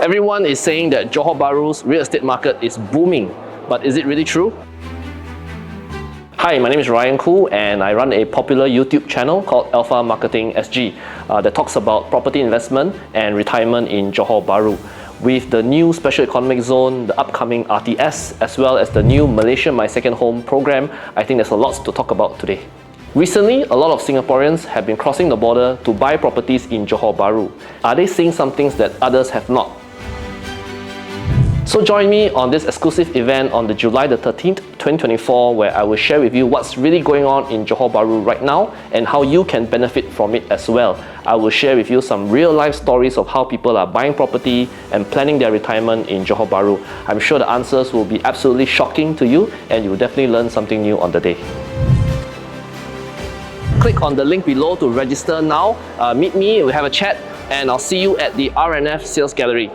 Everyone is saying that Johor Bahru's real estate market is booming, but is it really true? Hi, my name is Ryan Khoo and I run a popular YouTube channel called Alpha Marketing SG that talks about property investment and retirement in Johor Bahru. With the new Special Economic Zone, the upcoming RTS, as well as the new Malaysia My Second Home program, I think there's a lot to talk about today. Recently, a lot of Singaporeans have been crossing the border to buy properties in Johor Bahru. Are they seeing some things that others have not? So join me on this exclusive event on July the 13th, 2024, where I will share with you what's really going on in Johor Bahru right now and how you can benefit from it as well. I will share with you some real life stories of how people are buying property and planning their retirement in Johor Bahru. I'm sure the answers will be absolutely shocking to you and you will definitely learn something new on the day. Click on the link below to register now. Meet me, we'll have a chat, and I'll see you at the R&F Sales Gallery.